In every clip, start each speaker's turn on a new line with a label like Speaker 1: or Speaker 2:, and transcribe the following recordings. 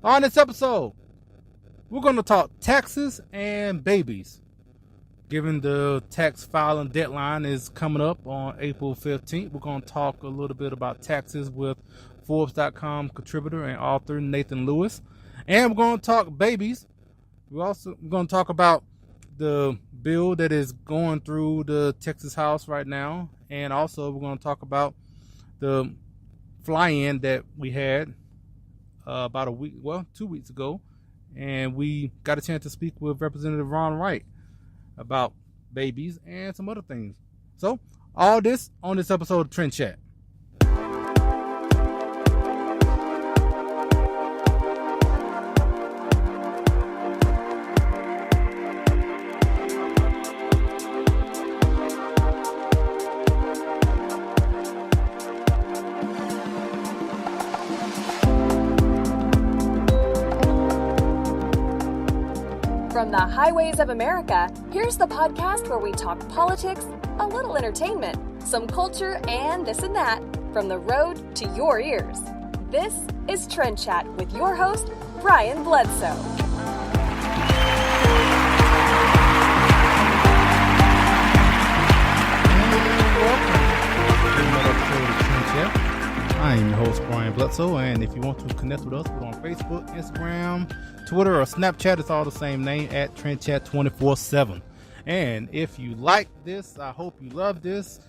Speaker 1: On this episode, we're going to talk taxes and babies. Given the tax filing deadline is coming up on April 15th, we're going to talk a little bit about taxes with Forbes.com contributor and author Nathan Lewis. And we're going to talk babies. We're also going to talk about the bill that is going through the Texas House right now. And also we're going to talk about the fly-in that we had about 2 weeks ago. And we got a chance to speak with Representative Wright about babies and some other things. So, all this on this episode of Trend Chat.
Speaker 2: From the highways of America, here's the podcast where we talk politics, a little entertainment, some culture, and this and that from the road to your ears. This is Trend Chat with your host, Brian Bledsoe.
Speaker 1: I am your host, Brian Bledsoe, and if you want to connect with us, we're on Facebook, Instagram, Twitter, or Snapchat. It's all the same name, at TrendChat247. And if you like this, I hope you love this.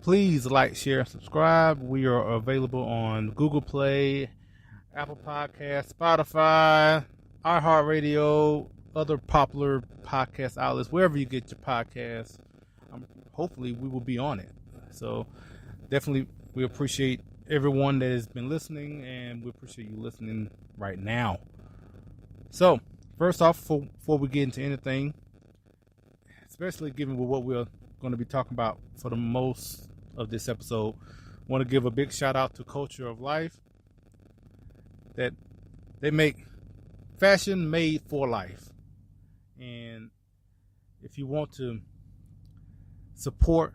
Speaker 1: Please like, share, and subscribe. We are available on Google Play, Apple Podcasts, Spotify, iHeartRadio, other popular podcast outlets, wherever you get your podcasts. Hopefully, we will be on it. So definitely, we appreciate everyone that has been listening, and we appreciate you listening right now. So, first off, before we get into anything, especially given what we're going to be talking about for the most of this episode, I want to give a big shout out to Culture of Life, that they make fashion made for life. And if you want to support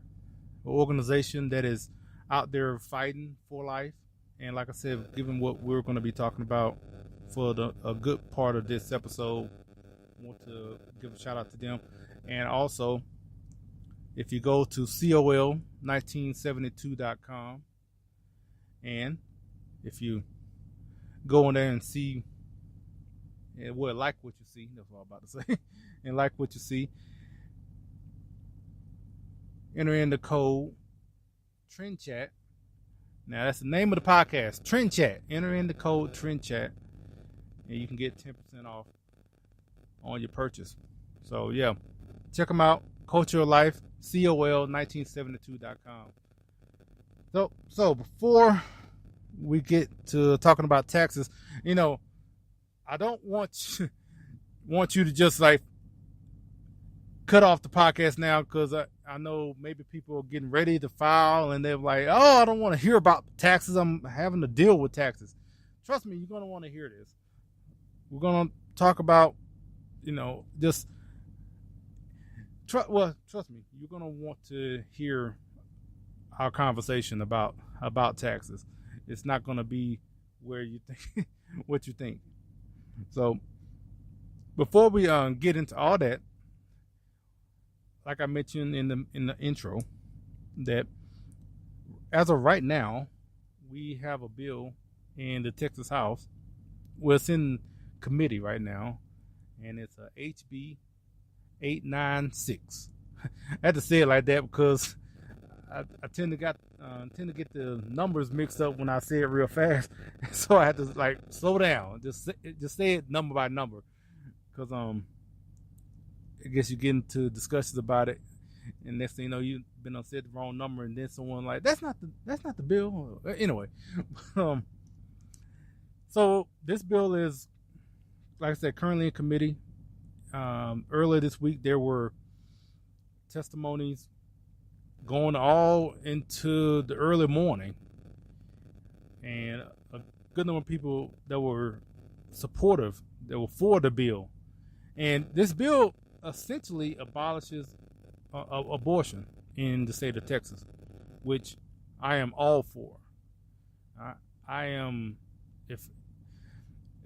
Speaker 1: an organization that is out there fighting for life, and like I said, given what we're going to be talking about for a good part of this episode, I want to give a shout out to them. And also, if you go to col1972.com, and if you go in there and see, like what you see, that's what I'm about to say, and like what you see, enter in the code Trend Chat. Now that's the name of the podcast, Trend Chat. Enter in the code Trend Chat, and you can get 10% off on your purchase. So yeah, check them out. Culture of Life, col1972.com. So before we get to talking about taxes, I don't want you to just like cut off the podcast now, because I know maybe people are getting ready to file and they're like, oh, I don't want to hear about taxes. I'm having to deal with taxes. Trust me, you're going to want to hear this. We're going to talk about, trust me, you're going to want to hear our conversation about taxes. It's not going to be where you think what you think. So before we get into all that, like I mentioned in the intro, that as of right now, we have a bill in the Texas House. Well, it's in committee right now, and it's a HB 896. I had to say it like that because I tend to get the numbers mixed up when I say it real fast, so I had to like slow down, just say it number by number, because I guess you get into discussions about it, and next thing you know, you've been on said the wrong number, and then someone like, that's not the bill. Anyway, so this bill is, like I said, currently in committee. Earlier this week, there were testimonies going all into the early morning, and a good number of people that were supportive, that were for the bill. And this bill essentially abolishes abortion in the state of Texas, which I am all for. I am, if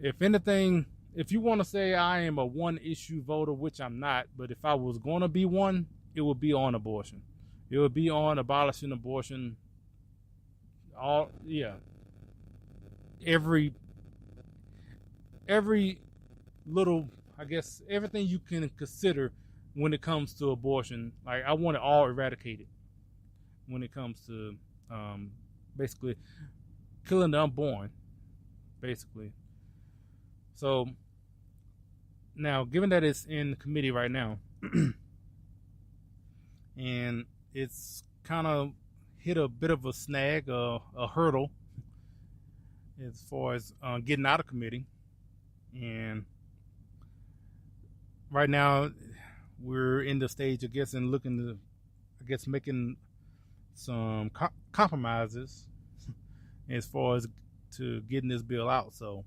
Speaker 1: if anything, if you want to say I am a one issue voter, which I'm not, but if I was going to be one, it would be on abortion. It would be on abolishing abortion. Every little, I guess, everything you can consider when it comes to abortion. Like, I want it all eradicated when it comes to basically killing the unborn, basically. So now, given that it's in committee right now, and it's kind of hit a bit of a snag, a hurdle, as far as getting out of committee. And right now, we're in the stage, I guess, and looking to, I guess, making some compromises as far as to getting this bill out. So,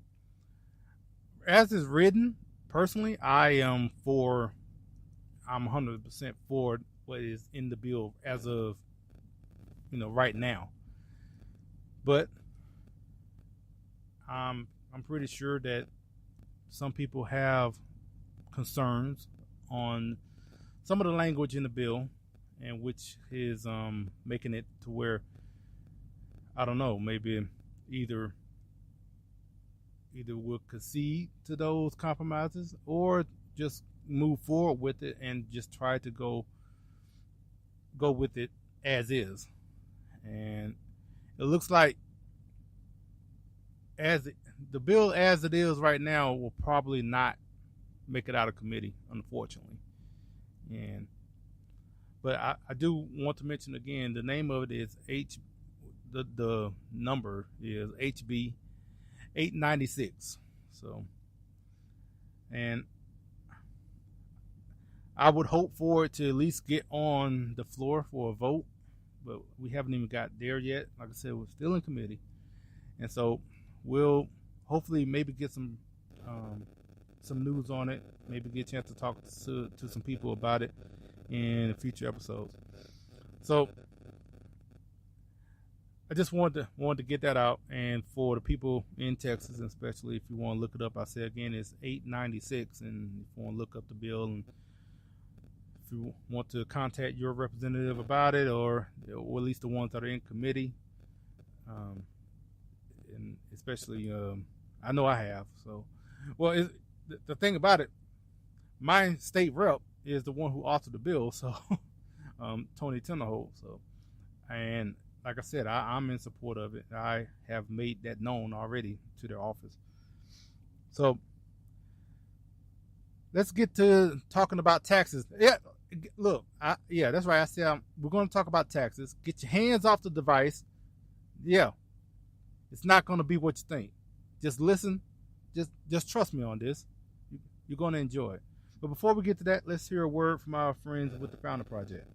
Speaker 1: as it's written, personally, I'm 100% for what is in the bill as of, right now. But I'm pretty sure that some people have concerns on some of the language in the bill, and which is making it to where, I don't know, maybe either we'll concede to those compromises or just move forward with it and just try to go with it as is. And it looks like the bill as it is right now will probably not make it out of committee, unfortunately. But I do want to mention again, the name of it is the number is HB 896. So, and I would hope for it to at least get on the floor for a vote, but we haven't even got there yet. Like I said, we're still in committee, and so we'll hopefully maybe get some news on it. Maybe get a chance to talk to some people about it in future episodes. So I just wanted to get that out, and for the people in Texas, and especially if you want to look it up, I say again, it's 896, and if you want to look up the bill, and if you want to contact your representative about it, or at least the ones that are in committee, and especially, I know I have. So, well, the thing about it, my state rep is the one who authored the bill, so Tony Tinderholt. So, and like I said, I'm in support of it. I have made that known already to their office. So let's get to talking about taxes. Yeah, look, that's right. I said we're going to talk about taxes. Get your hands off the device. Yeah, it's not going to be what you think. Just listen. Just trust me on this. You're going to enjoy it. But before we get to that, let's hear a word from our friends with the Founder Project.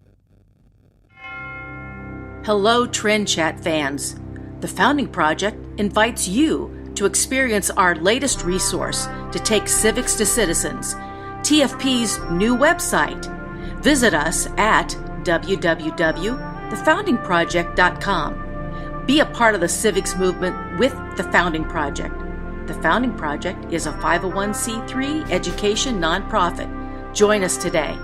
Speaker 3: Hello, Trend Chat fans. The Founding Project invites you to experience our latest resource to take civics to citizens, TFP's new website. Visit us at www.thefoundingproject.com. Be a part of the civics movement with The Founding Project. The Founding Project is a 501c3 education nonprofit. Join us today.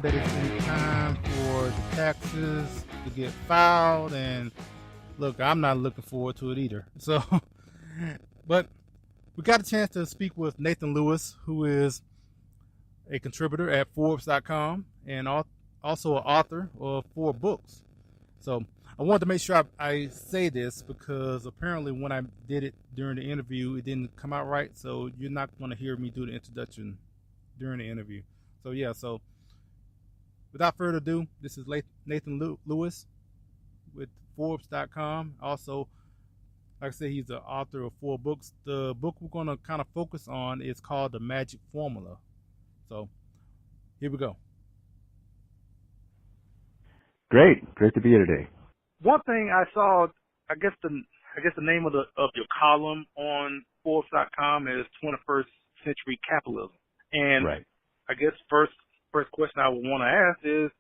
Speaker 1: That it's in time for the taxes to get filed, and look, I'm not looking forward to it either. So, but we got a chance to speak with Nathan Lewis, who is a contributor at Forbes.com and also an author of 4 books. So I wanted to make sure I say this, because apparently when I did it during the interview, it didn't come out right. So you're not going to hear me do the introduction during the interview. So yeah, so without further ado, this is Nathan Lewis with Forbes.com. Also, like I said, he's the author of 4 books. The book we're going to kind of focus on is called The Magic Formula. So here we go.
Speaker 4: Great to be here today.
Speaker 1: One thing I saw, I guess the name of your column on Forbes.com is 21st Century Capitalism. And
Speaker 4: right.
Speaker 1: I guess first question I would want to ask is,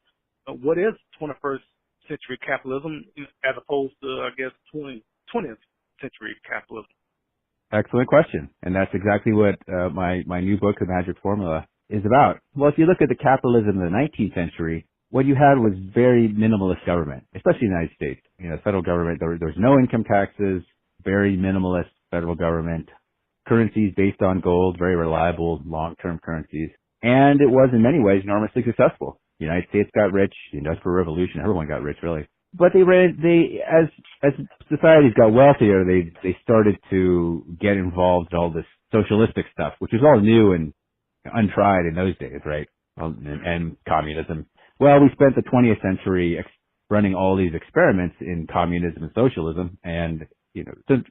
Speaker 1: what is 21st century capitalism as opposed to, I guess, 20th century capitalism?
Speaker 4: Excellent question. And that's exactly what my new book, The Magic Formula, is about. Well, if you look at the capitalism of the 19th century, what you had was very minimalist government, especially in the United States. You know, federal government, there was no income taxes, very minimalist federal government, currencies based on gold, very reliable long-term currencies. And it was in many ways enormously successful. The United States got rich, the Industrial Revolution, everyone got rich really. But as societies got wealthier, they started to get involved in all this socialistic stuff, which was all new and untried in those days, right? And communism. Well, we spent the 20th century running all these experiments in communism and socialism, and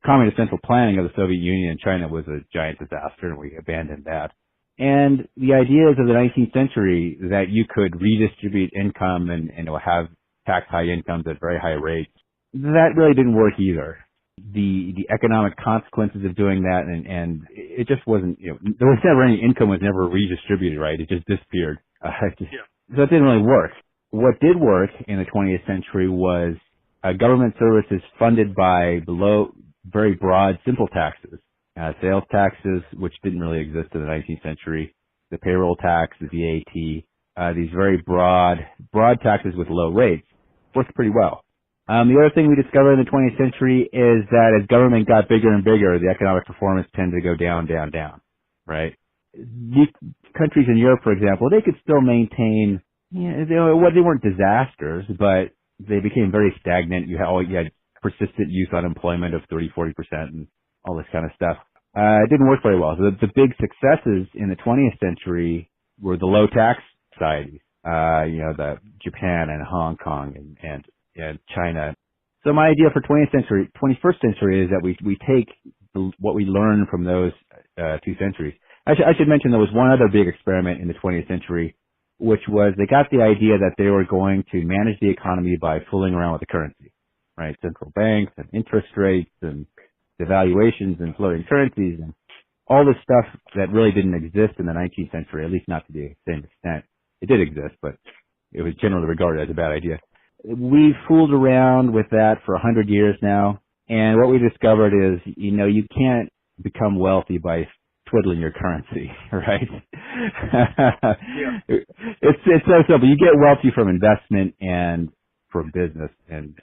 Speaker 4: communist central planning of the Soviet Union and China was a giant disaster, and we abandoned that. And the ideas of the 19th century that you could redistribute income and have tax high incomes at very high rates, that really didn't work either. The economic consequences of doing that, and it just wasn't, there was never any income was never redistributed, right? It just disappeared. So it didn't really work. What did work in the 20th century was government services funded by very broad, simple taxes. Sales taxes, which didn't really exist in the 19th century, the payroll tax, the VAT, these very broad taxes with low rates worked pretty well. The other thing we discovered in the 20th century is that as government got bigger and bigger, the economic performance tended to go down, right? These countries in Europe, for example, they could still maintain, they weren't disasters, but they became very stagnant. You had persistent youth unemployment of 30-40% and all this kind of stuff. It didn't work very well. So the big successes in the 20th century were the low tax societies, the Japan and Hong Kong and China. So my idea for 21st century is that we take what we learn from those 2 centuries. I should mention there was one other big experiment in the 20th century, which was they got the idea that they were going to manage the economy by fooling around with the currency, right? Central banks and interest rates and devaluations and floating currencies and all this stuff that really didn't exist in the 19th century, at least not to the same extent. It did exist, but it was generally regarded as a bad idea. We've fooled around with that for 100 years now, and what we discovered is, you can't become wealthy by twiddling your currency, right? Yeah. It's so simple. You get wealthy from investment and from business and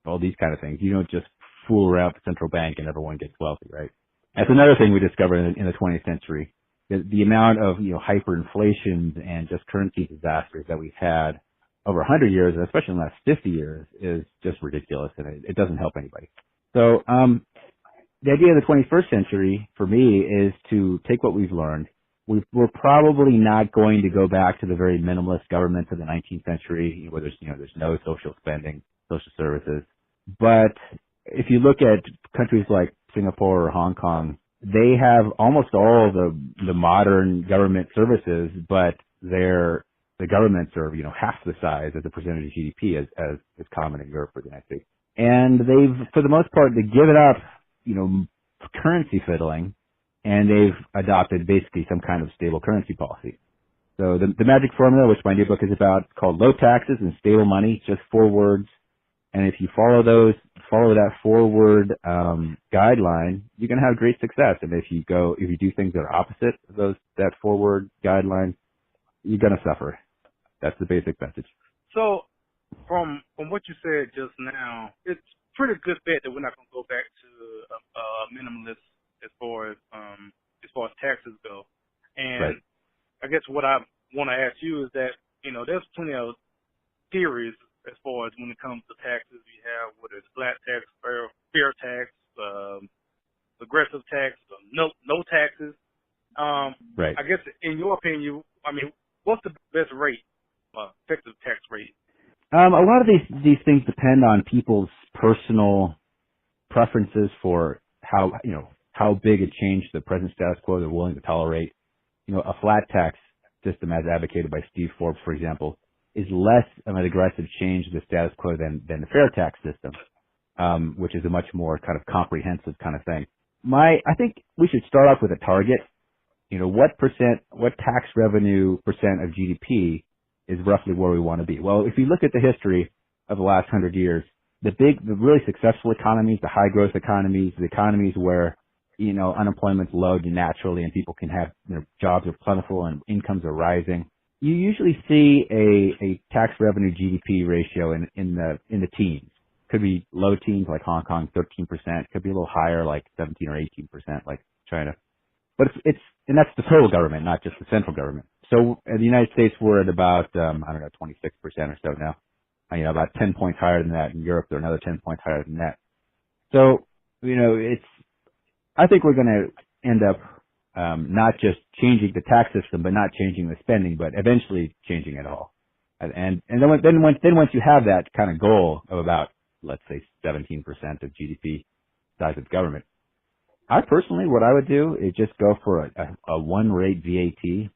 Speaker 4: all these kind of things. You don't just fool around the central bank and everyone gets wealthy, right? That's another thing we discovered in the 20th century. The amount of hyperinflations and just currency disasters that we've had over 100 years, and especially in the last 50 years, is just ridiculous, and it doesn't help anybody. So the idea of the 21st century for me is to take what we've learned. We're probably not going to go back to the very minimalist governments of the 19th century, where there's no social spending, social services. But if you look at countries like Singapore or Hong Kong, they have almost all the modern government services, but the governments are half the size as a percentage of GDP as is common in Europe or the United States. And they've, for the most part, they've given up currency fiddling, and they've adopted basically some kind of stable currency policy. So the magic formula, which my new book is about, is called low taxes and stable money, just 4 words. And if you follow that forward guideline, you're going to have great success. And if you do things that are opposite of that forward guideline, you're going to suffer. That's the basic message.
Speaker 1: So, from what you said just now, it's pretty good bet that we're not going to go back to minimalist as far as taxes go. And
Speaker 4: right.
Speaker 1: I guess what I want to ask you is that there's plenty of theories as far as when it comes to taxes. You have whether it's flat tax, fair tax, progressive tax, no taxes.
Speaker 4: Right.
Speaker 1: I guess in your opinion, what's the best rate
Speaker 5: effective tax rate?
Speaker 4: A lot of these things depend on people's personal preferences for how big a change to the present status quo they're willing to tolerate. A flat tax system, as advocated by Steve Forbes, for example, is less of an aggressive change to the status quo than the fair tax system, which is a much more kind of comprehensive kind of thing. I think we should start off with a target. What tax revenue percent of GDP is roughly where we want to be? Well, if you look at the history of the last 100 years, the really successful economies, the high growth economies, the economies where, unemployment's low naturally and people can have, jobs are plentiful and incomes are rising, you usually see a tax revenue GDP ratio in the teens. Could be low teens like Hong Kong, 13%. Could be a little higher like 17 or 18% like China. But and that's the total government, not just the central government. So in the United States, we're at about, 26% or so now. About 10 points higher than that. In Europe, they're another 10 points higher than that. So, I think we're going to end up, not just changing the tax system, but not changing the spending, but eventually changing it all. And then once you have that kind of goal of about, let's say 17% of GDP size of government, what I would do is just go for a one rate VAT,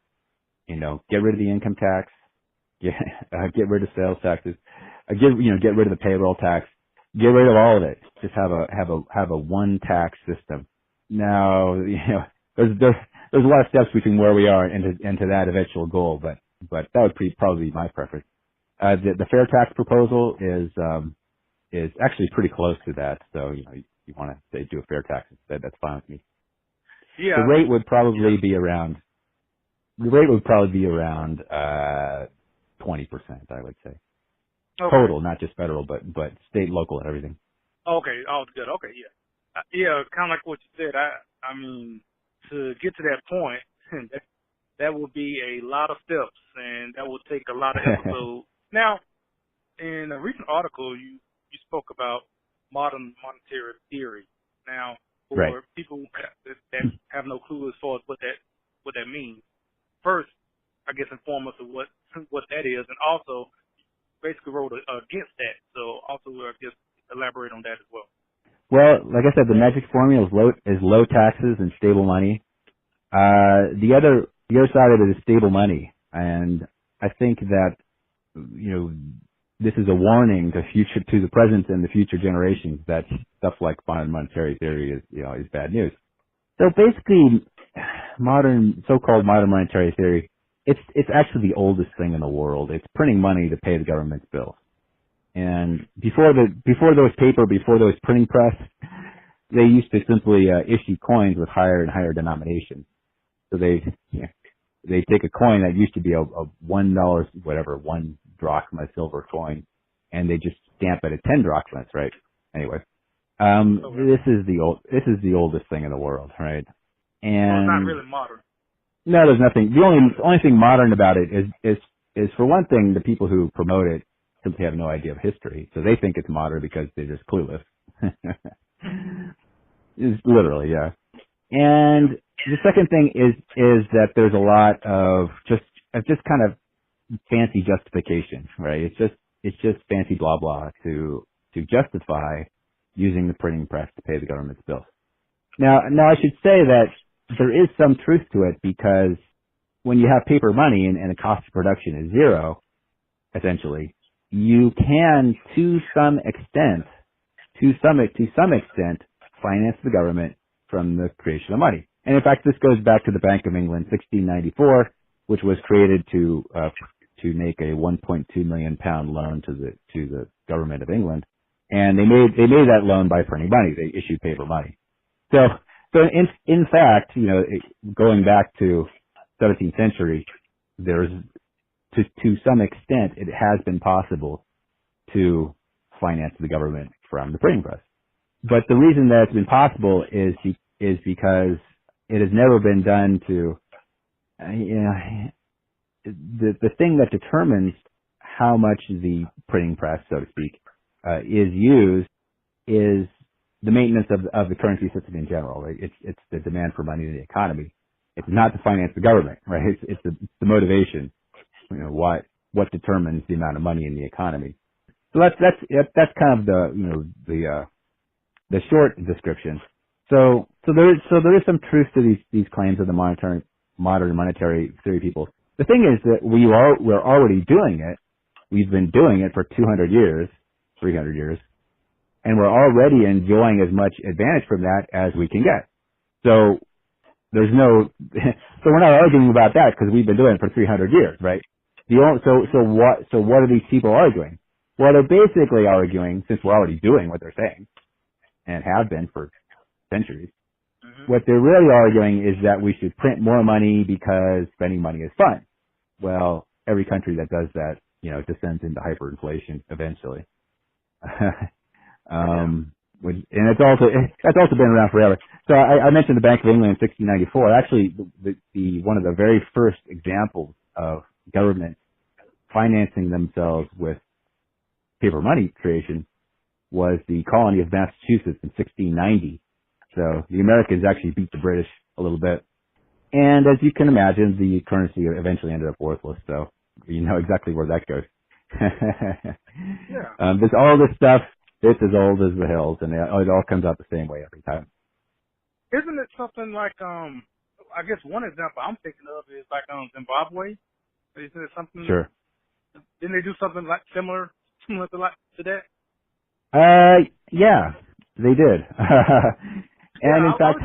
Speaker 4: get rid of the income tax, get rid of sales taxes, get rid of the payroll tax, get rid of all of it. Just have a one tax system. Now, there's a lot of steps between where we are and to that eventual goal, but that would probably be my preference. The fair tax proposal is actually pretty close to that. So, you want to say do a fair tax instead, that's fine with me.
Speaker 5: Yeah.
Speaker 4: The rate would probably be around 20%, I would say.
Speaker 5: Okay.
Speaker 4: Total, not just federal, but state, local, and everything.
Speaker 5: Okay, all good. Okay, yeah. Yeah, kind of like what you said. I mean, to get to that point, that would be a lot of steps, and that would take a lot of episodes. Now, in a recent article, you spoke about modern monetary theory. Now, for
Speaker 4: right.
Speaker 5: people that have no clue as far as what that means, first, I guess inform us of what that is, and also basically wrote against that. So also, I guess, elaborate on that as well.
Speaker 4: Well, like I said, the magic formula is low taxes and stable money. The other side of it is stable money, and I think that this is a warning to the present and the future generations that stuff like modern monetary theory is bad news. So basically, so-called modern monetary theory, it's actually the oldest thing in the world. It's printing money to pay the government's bills. And before there was paper, before there was printing press, they used to simply issue coins with higher and higher denominations. So they take a coin that used to be a $1, whatever, 1 drachma silver coin, and they just stamp it at 10 drachmas, right? Anyway, this is the oldest thing in the world, right? And
Speaker 5: well, it's not really modern.
Speaker 4: No, there's nothing. The only thing modern about it is for one thing, the people who promote it simply have no idea of history, so they think it's modern because they're just clueless. It's literally, yeah. And the second thing is that there's a lot of just kind of fancy justification, right? It's just fancy blah blah to justify using the printing press to pay the government's bills. Now I should say that there is some truth to it, because when you have paper money and the cost of production is zero, essentially, you can to some extent finance the government from the creation of money. And in fact, this goes back to the Bank of England, 1694, which was created to make a 1.2 million pound loan to the government of England. And they made that loan by printing money. They issued paper money. So in fact, going back to 17th century, there's to some extent it has been possible to finance the government from the printing press. But the reason that it's been possible is because it has never been done to, the thing that determines how much the printing press, so to speak, is used is the maintenance of the currency system in general. Right? It's the demand for money in the economy. It's not to finance the government, right? It's the motivation. Why what determines the amount of money in the economy. So that's kind of the short description. So there is some truth to these claims of the modern monetary theory people. The thing is that we're already doing it. We've been doing it for 200 years, 300 years, and we're already enjoying as much advantage from that as we can get. So so we're not arguing about that because we've been doing it for 300 years, right? So what are these people arguing? Well, they're basically arguing, since we're already doing what they're saying, and have been for centuries, what they're really arguing is that we should print more money because spending money is fun. Well, every country that does that, descends into hyperinflation eventually. And that's also been around forever. So I mentioned the Bank of England in 1694. Actually, one of the very first examples of government financing themselves with paper money creation was the colony of Massachusetts in 1690. So the Americans actually beat the British a little bit. And as you can imagine, the currency eventually ended up worthless. So you know exactly where that goes. There's all this stuff. It's as old as the hills, and it all comes out the same way every time.
Speaker 5: Isn't it something like, I guess one example I'm thinking of is like Zimbabwe? Isn't it something?
Speaker 4: Sure.
Speaker 5: Didn't they do something like similar to that?
Speaker 4: Yeah, they did. And in fact,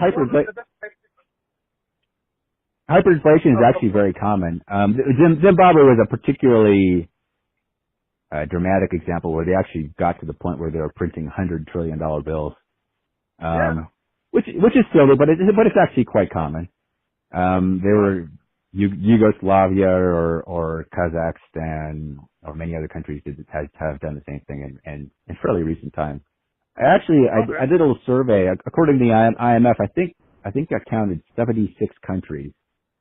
Speaker 4: hyperinflation is actually very common. Zimbabwe was a particularly dramatic example where they actually got to the point where they were printing $100 trillion bills, which is silly, but it's actually quite common. There were Yugoslavia or Kazakhstan or many other countries have done the same thing in fairly recent times. I did a little survey. According to the IMF, I think I counted 76 countries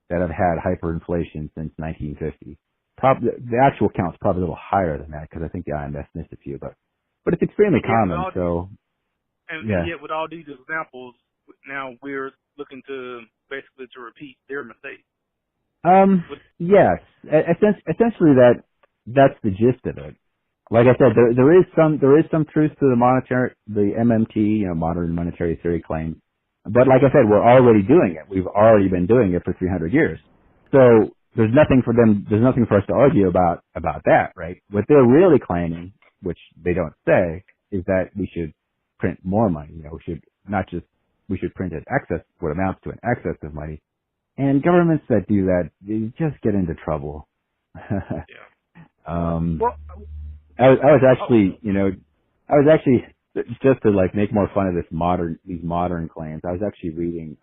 Speaker 4: that have had hyperinflation since 1950. The actual count's probably a little higher than that because I think the IMF missed a few, but it's extremely common.
Speaker 5: Yet with all these examples, now we're looking to basically to repeat their mistakes.
Speaker 4: Yes, essentially that's the gist of it. Like I said, there is some truth to the MMT, modern monetary theory claim. But like I said, we're already doing it. We've already been doing it for 300 years. So there's nothing for us to argue about that, right? What they're really claiming, which they don't say, is that we should print more money. We should print an excess, what amounts to an excess of money. And governments that do that, they just get into trouble. I was actually just to make more fun of these modern claims. I was actually reading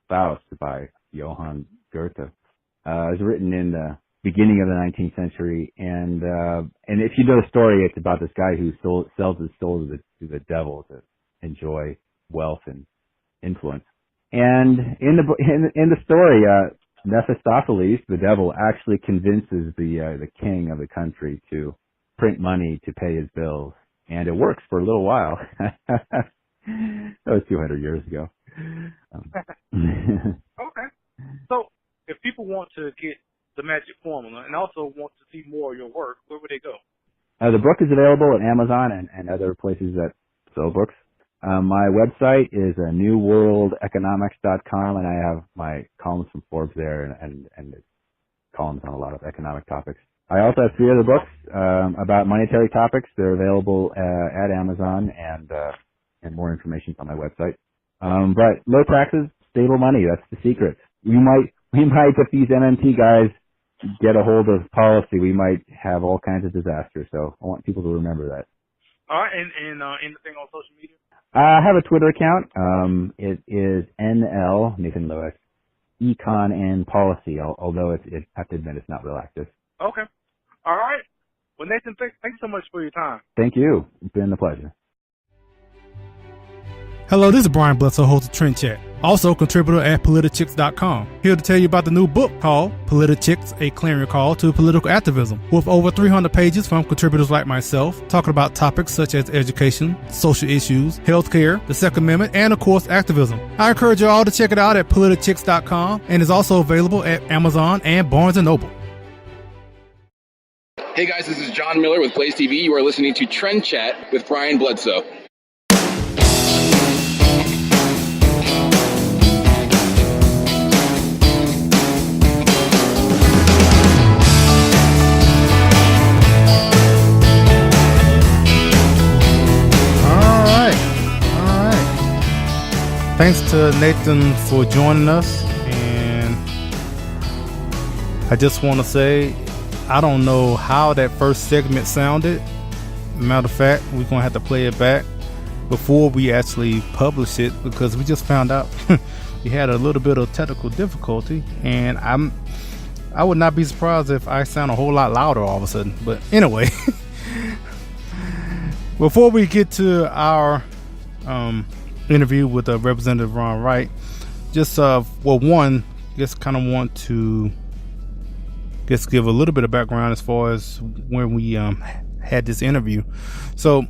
Speaker 4: Faust by Johann Goethe. It was written in the beginning of the 19th century, and if you know the story, it's about this guy who sells his soul to the devil to enjoy wealth and influence. And in the story, Mephistopheles, the devil, actually convinces the king of the country to print money to pay his bills, and it works for a little while. That was 200 years ago.
Speaker 5: Okay. So if people want to get the magic formula and also want to see more of your work, where would they go?
Speaker 4: The book is available at Amazon and other places that sell books. My website is newworldeconomics.com, and I have my columns from Forbes there and columns on a lot of economic topics. I also have 3 other books about monetary topics. They're available at Amazon, and more information on my website. But low taxes, stable money, that's the secret. We might, if these MMT guys get a hold of policy, we might have all kinds of disasters. So I want people to remember that.
Speaker 5: All right, and anything on social media?
Speaker 4: I have a Twitter account. It is NL, Nathan Lewis, Econ and Policy, although I have to admit it's not real active.
Speaker 5: Okay. All right. Well, Nathan, thanks so much for your time.
Speaker 4: Thank you. It's been a pleasure.
Speaker 1: Hello, this is Brian Bledsoe, host of Trend Chat, also contributor at Politichicks.com. Here to tell you about the new book called Politichicks, A Clarion Call to Political Activism, with over 300 pages from contributors like myself, talking about topics such as education, social issues, healthcare, the Second Amendment, and of course, activism. I encourage you all to check it out at Politichicks.com, and is also available at Amazon and Barnes & Noble.
Speaker 6: Hey guys, this is John Miller with Blaze TV. You are listening to Trend Chat with Brian Bledsoe.
Speaker 1: Thanks to Nathan for joining us, and I just want to say I don't know how that first segment sounded. Matter of fact, we're gonna have to play it back before we actually publish it, because we just found out we had a little bit of technical difficulty, and I would not be surprised if I sound a whole lot louder all of a sudden. But anyway, before we get to our interview with Representative Ron Wright, just one, just kind of want to just give a little bit of background as far as when we had this interview. So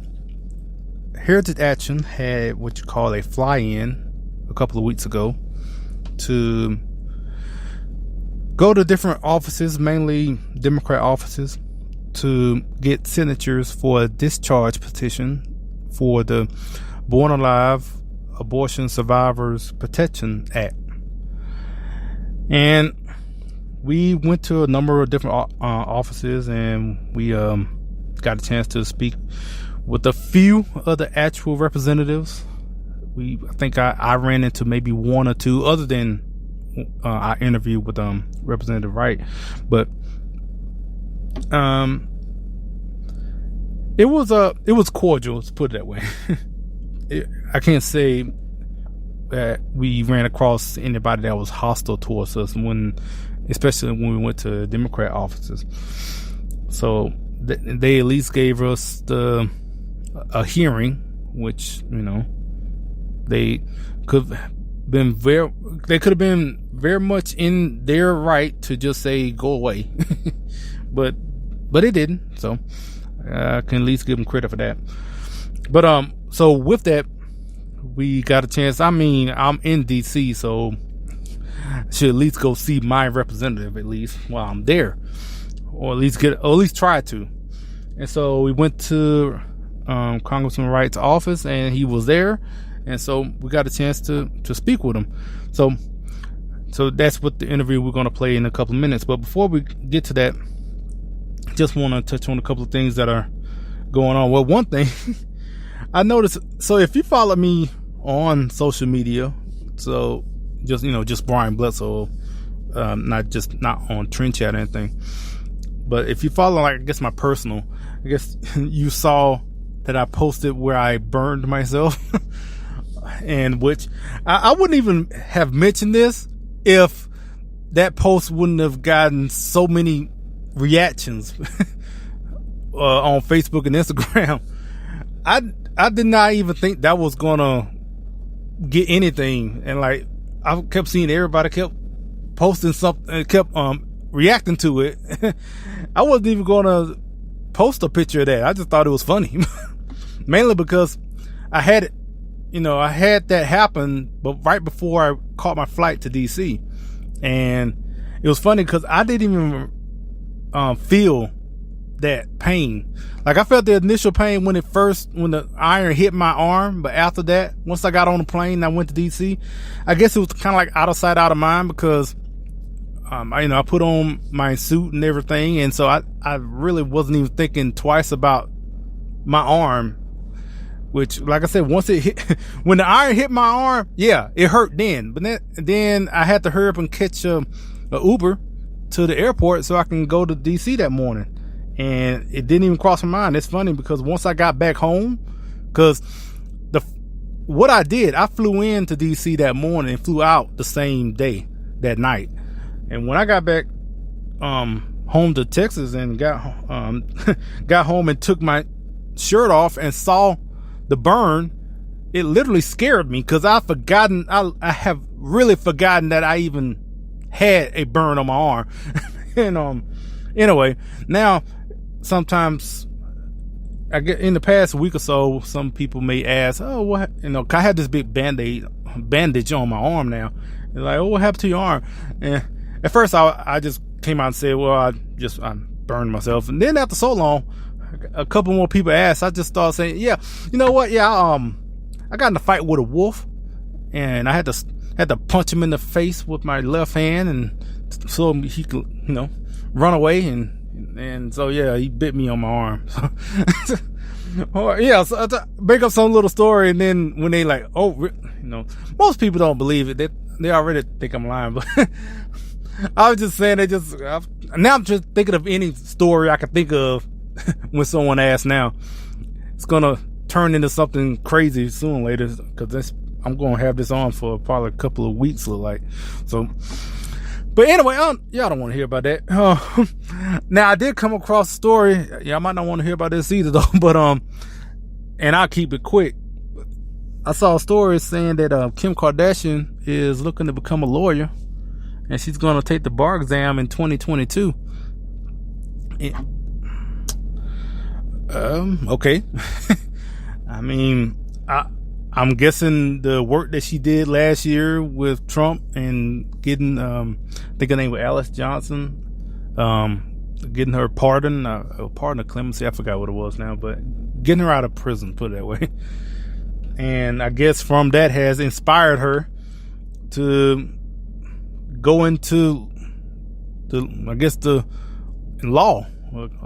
Speaker 1: Heritage Action had what you call a fly-in a couple of weeks ago to go to different offices, mainly Democrat offices, to get signatures for a discharge petition for the Born Alive Abortion Survivors Protection Act. And we went to a number of different offices, and we got a chance to speak with a few of the actual representatives. I think I ran into maybe one or two, other than our interview with Representative Wright. But it was cordial, let's put it that way. I can't say that we ran across anybody that was hostile towards us, especially when we went to Democrat offices. So they at least gave us a hearing, which, they could have been very much in their right to just say go away, but it didn't. So I can at least give them credit for that. But so with that, we got a chance. I mean, I'm in DC, so I should at least go see my representative at least while I'm there, or at least try to. And so we went to Congressman Wright's office, and he was there, and so we got a chance to speak with him. So that's what the interview we're going to play in a couple of minutes. But before we get to that, just want to touch on a couple of things that are going on. Well, one thing I noticed, so if you follow me on social media, so just Brian Bledsoe, not on Trend Chat or anything, but if you follow, I guess my personal, I guess you saw that I posted where I burned myself, and which I wouldn't even have mentioned this if that post wouldn't have gotten so many reactions on Facebook and Instagram. I did not even think that was gonna get anything, and I kept seeing everybody kept posting something, kept reacting to it. I wasn't even gonna post a picture of that. I just thought it was funny, mainly because I had that happen, but right before I caught my flight to DC, and it was funny because I didn't even feel that pain. I felt the initial pain when the iron hit my arm, but after that, once I got on the plane and I went to DC, I guess it was kind of like out of sight, out of mind, because I put on my suit and everything, and so I really wasn't even thinking twice about my arm, which, like I said, once it hit, when the iron hit my arm, yeah, it hurt then, but then I had to hurry up and catch a Uber to the airport so I can go to DC that morning. And it didn't even cross my mind. It's funny because once I got back home, because what I did, I flew into DC that morning and flew out the same day, that night. And when I got back home to Texas and got home and took my shirt off and saw the burn, it literally scared me, because I have really forgotten that I even had a burn on my arm. And anyway, now sometimes I get, in the past week or so, some people may ask, oh, what, I had this big bandage on my arm now. They're like, oh, what happened to your arm? And at first I just came out and said, well, I burned myself. And then after so long, a couple more people asked. I just started saying, yeah, you know what? Yeah, I got in a fight with a wolf, and I had to punch him in the face with my left hand, and so he could, run away. And so yeah, he bit me on my arm. Or, yeah, so I make up some little story, and then when they like, most people don't believe it. They already think I'm lying, but I was just saying now I'm just thinking of any story I can think of when someone asks now. It's gonna turn into something crazy sooner or later, because I'm gonna have this on for probably a couple of weeks, look like. So, but anyway, y'all don't want to hear about that. Now I did come across a story. Y'all might not want to hear about this either, though. But and I'll keep it quick. I saw a story saying that Kim Kardashian is looking to become a lawyer, and she's going to take the bar exam in 2022. Okay. I mean, I'm guessing the work that she did last year with Trump and getting, I think her name was Alice Johnson, getting her pardon of clemency. I forgot what it was now, but getting her out of prison, put it that way. And I guess from that has inspired her to go into the law.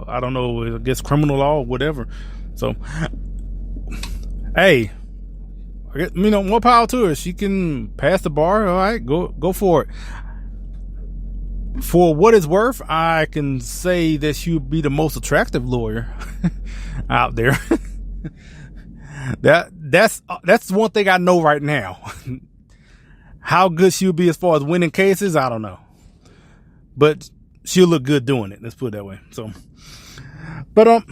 Speaker 1: I don't know, I guess criminal law or whatever. So, hey, I guess, more power to her. She can pass the bar. All right, go for it. For what it's worth, I can say that she would be the most attractive lawyer out there. That's one thing I know right now. How good she'll be as far as winning cases, I don't know, but she'll look good doing it. Let's put it that way. So, but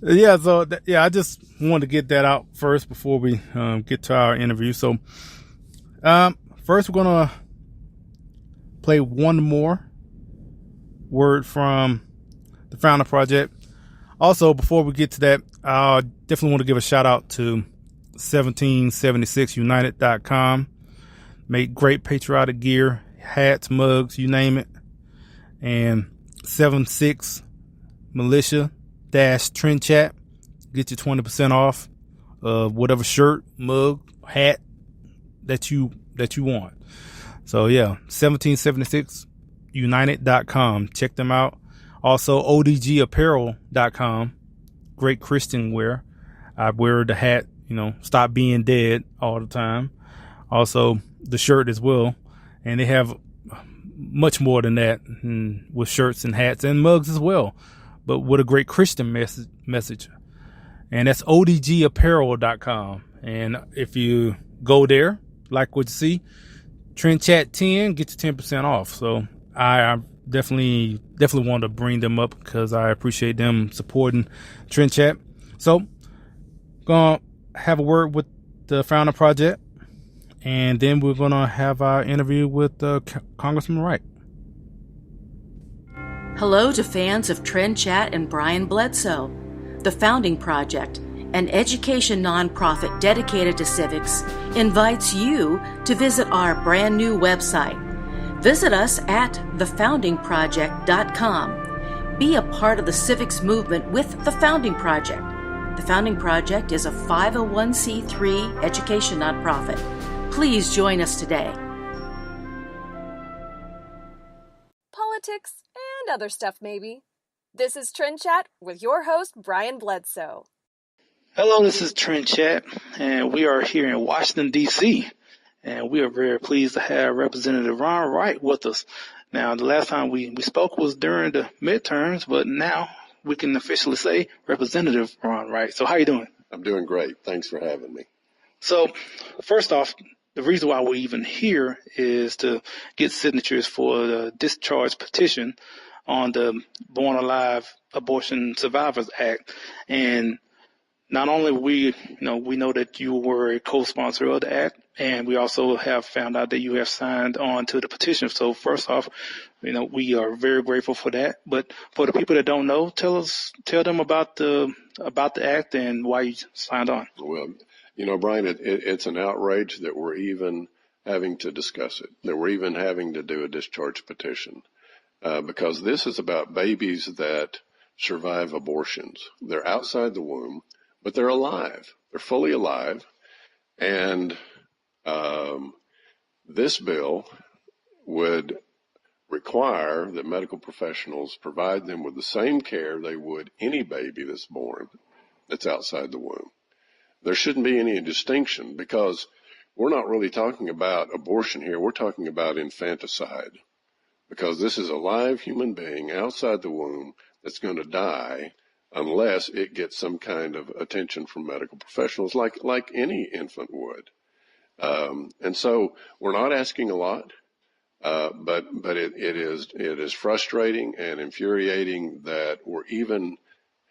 Speaker 1: yeah. So I just wanted to get that out first before we get to our interview. So, first we're gonna play one more word from the Founder Project. Also, before we get to that, I definitely want to give a shout out to 1776united.com. Make great patriotic gear, hats, mugs, you name it. And 76 militia-trend chat. Get you 20% off of whatever shirt, mug, hat that you want. So yeah, 1776united.com. Check them out. Also, odgapparel.com. Great Christian wear. I wear the hat, stop being dead all the time. Also, the shirt as well. And they have much more than that, with shirts and hats and mugs as well. But with a great Christian message. And that's odgapparel.com. And if you go there, like what you see, Trend Chat 10, get you 10% off. So I definitely want to bring them up because I appreciate them supporting Trend Chat. So, gonna have a word with the Founder Project, and then we're gonna have our interview with Congressman Wright.
Speaker 3: Hello to fans of Trend Chat and Brian Bledsoe. The Founding Project, an education nonprofit dedicated to civics, invites you to visit our brand new website. Visit us at thefoundingproject.com. Be a part of the civics movement with The Founding Project. The Founding Project is a 501c3 education nonprofit. Please join us today.
Speaker 2: Politics and other stuff, maybe. This is Trend Chat with your host, Brian Bledsoe.
Speaker 5: Hello, this is Trend Chat, and we are here in Washington, D.C., and we are very pleased to have Representative Ron Wright with us. Now, the last time we spoke was during the midterms, but now we can officially say Representative Ron Wright. So how you doing?
Speaker 7: I'm doing great. Thanks for having me.
Speaker 5: So first off, the reason why we're even here is to get signatures for the discharge petition on the Born Alive Abortion Survivors Act. And not only we know that you were a co-sponsor of the act, and we also have found out that you have signed on to the petition. So first off, we are very grateful for that. But for the people that don't know, tell them about the act and why you signed on.
Speaker 7: Well, Brian, it's an outrage that we're even having to discuss it, that we're even having to do a discharge petition. because this is about babies that survive abortions. They're outside the womb, but they're alive. They're fully alive. And this bill would require that medical professionals provide them with the same care they would any baby that's born that's outside the womb. There shouldn't be any distinction, because we're not really talking about abortion here. We're talking about infanticide, because this is a live human being outside the womb that's going to die unless it gets some kind of attention from medical professionals, like any infant would. And so we're not asking a lot. But it is frustrating and infuriating that we're even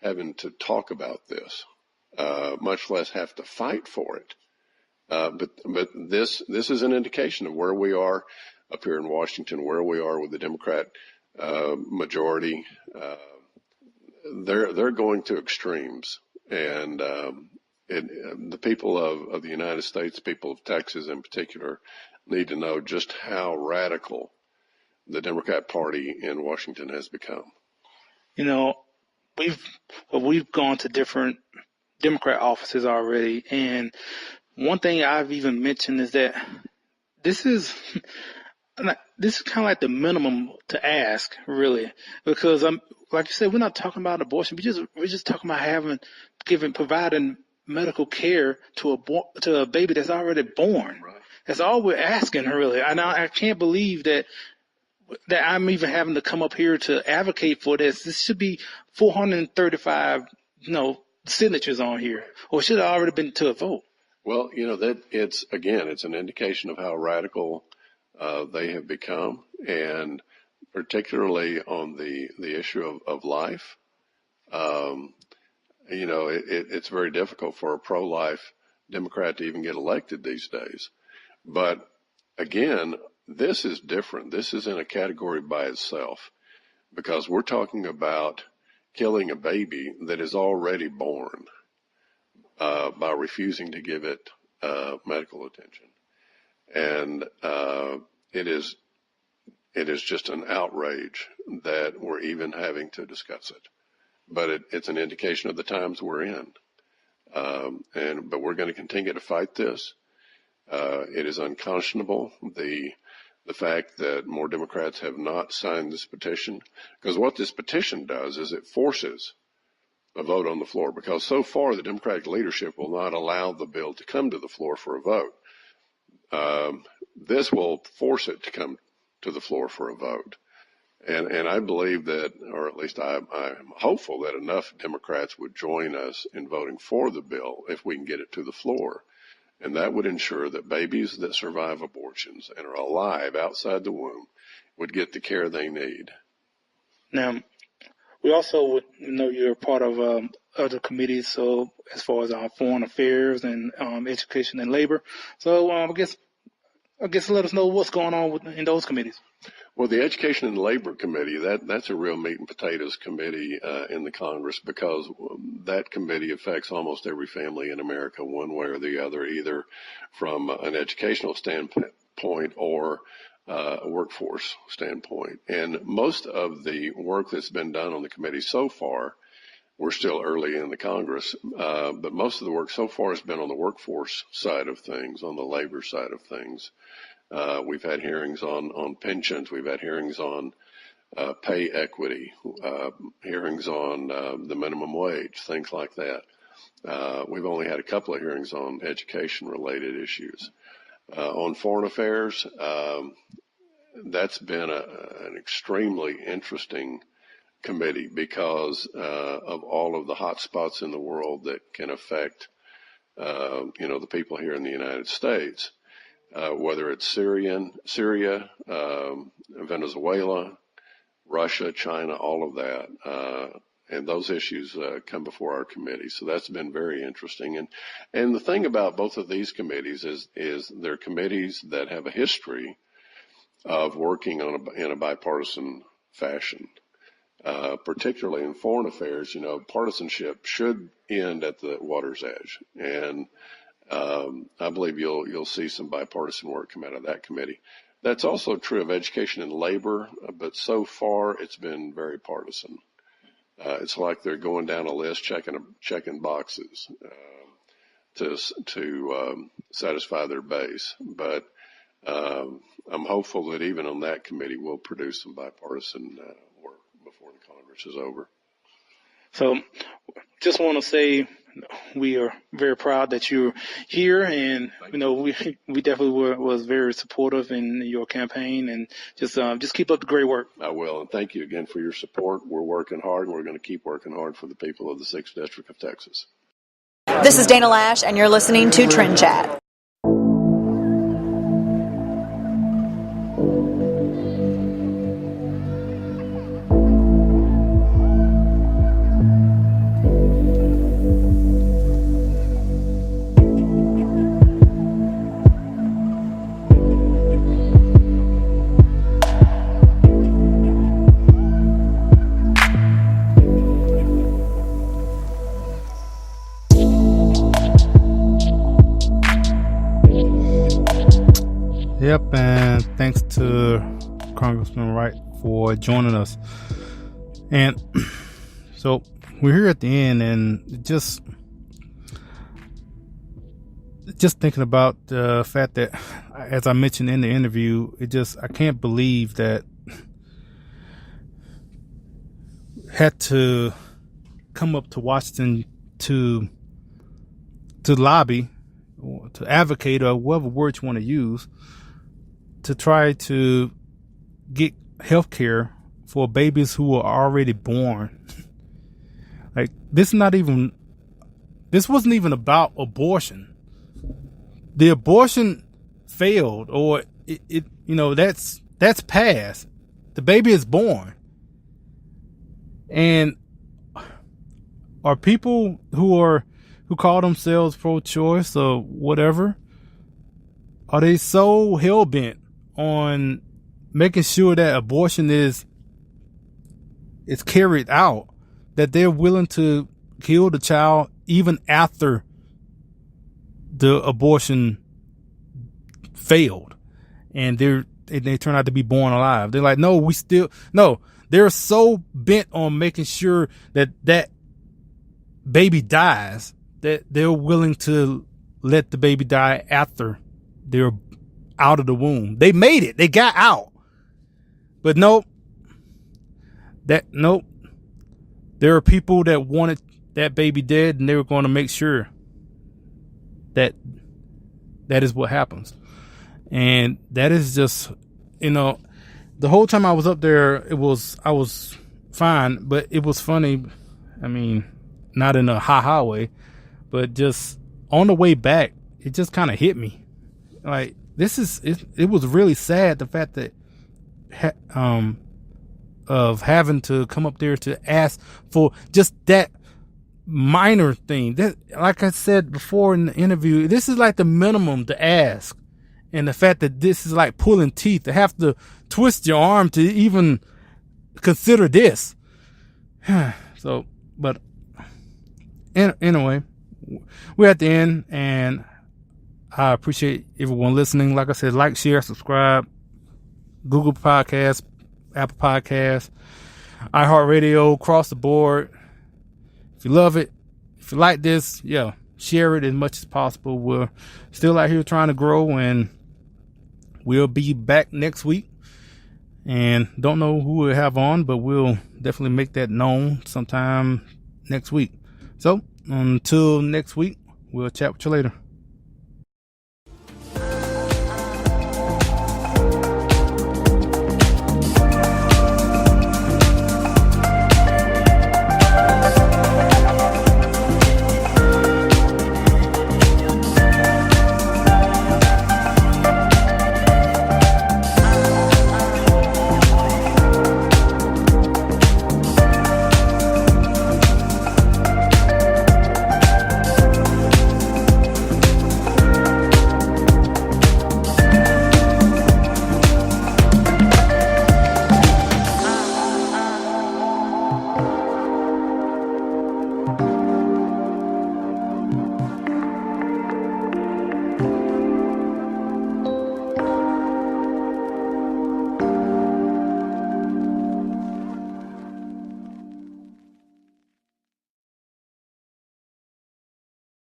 Speaker 7: having to talk about this, much less have to fight for it. But this is an indication of where we are up here in Washington, where we are with the Democrat majority. They're going to extremes, and the people of the United States, people of Texas in particular, need to know just how radical the Democrat Party in Washington has become.
Speaker 5: You know, we've gone to different Democrat offices already, and one thing I've even mentioned is that this is kind of like the minimum to ask, really, because like you said, we're not talking about abortion. We're just talking about providing medical care to a baby that's already born.
Speaker 7: Right.
Speaker 5: That's all we're asking, really. And I can't believe that I'm even having to come up here to advocate for this. This should be 435, signatures on here, or it should have already been to a vote.
Speaker 7: Well, that it's an indication of how radical they have become, and particularly on the issue of life. It's very difficult for a pro-life Democrat to even get elected these days. But again, this is different. This is in a category by itself, because we're talking about killing a baby that is already born by refusing to give it medical attention. And it is just an outrage that we're even having to discuss it. But it's an indication of the times we're in. But we're going to continue to fight this. It is unconscionable, the fact that more Democrats have not signed this petition, because what this petition does is it forces a vote on the floor, because so far the Democratic leadership will not allow the bill to come to the floor for a vote. This will force it to come to the floor for a vote. And I believe that, or at least I'm hopeful that enough Democrats would join us in voting for the bill if we can get it to the floor. And that would ensure that babies that survive abortions and are alive outside the womb would get the care they need. Now,
Speaker 5: we also would know you're part of other committees, so as far as foreign affairs and education and labor. So I guess let us know what's going on in those committees.
Speaker 7: Well, the Education and Labor Committee, that's a real meat and potatoes committee in the Congress, because that committee affects almost every family in America one way or the other, either from an educational standpoint or a workforce standpoint. And most of the work that's been done on the committee so far, we're still early in the Congress, but most of the work so far has been on the workforce side of things, on the labor side of things. We've had hearings on pensions. We've had hearings on pay equity, hearings on the minimum wage, things like that. We've only had a couple of hearings on education-related issues. On foreign affairs, that's been an extremely interesting committee, because of all of the hot spots in the world that can affect, the people here in the United States. Whether it's Syria, Venezuela, Russia, China, all of that. And those issues come before our committee. So that's been very interesting. And the thing about both of these committees is they're committees that have a history of working in a bipartisan fashion. Particularly in foreign affairs, partisanship should end at the water's edge. And I believe you'll see some bipartisan work come out of that committee. That's also true of education and labor, but so far it's been very partisan. It's like they're going down a list, checking boxes to satisfy their base. But I'm hopeful that even on that committee, we'll produce some bipartisan work before the Congress is over.
Speaker 5: So just want to say we are very proud that you're here, and we definitely was very supportive in your campaign, and just keep up the great work.
Speaker 7: I will, and thank you again for your support. We're working hard, and we're going to keep working hard for the people of the 6th District of Texas.
Speaker 2: This is Dana Lash, and you're listening to Trend Chat.
Speaker 1: Yep, and thanks to Congressman Wright for joining us. And so we're here at the end, and just thinking about the fact that, as I mentioned in the interview, I can't believe that had to come up to Washington to lobby, or to advocate, or whatever word you want to use, to try to get health care for babies who are already born. Like, this wasn't even about abortion. The abortion failed, or that's past. The baby is born. And are people who call themselves pro-choice or whatever, are they so hell-bent on making sure that abortion is carried out that they're willing to kill the child even after the abortion failed and they turn out to be born alive? They're like, they're so bent on making sure that baby dies that they're willing to let the baby die after they're out of the womb. They made it. They got out. But nope. There are people that wanted that baby dead, and they were going to make sure that is what happens. And that is just, the whole time I was up there, I was fine, but it was funny. I mean, not in a ha-ha way, but just on the way back, it just kind of hit me. Like, it was really sad, the fact that of having to come up there to ask for just that minor thing. That, like I said before in the interview, this is like the minimum to ask. And the fact that this is like pulling teeth, to have to twist your arm to even consider this. So, but anyway, we're at the end, and I appreciate everyone listening. Like I said, like, share, subscribe, Google Podcasts, Apple Podcasts, iHeartRadio, across the board. If you love it, if you like this, share it as much as possible. We're still out here trying to grow, and we'll be back next week. And don't know who we'll have on, but we'll definitely make that known sometime next week. So until next week, we'll chat with you later.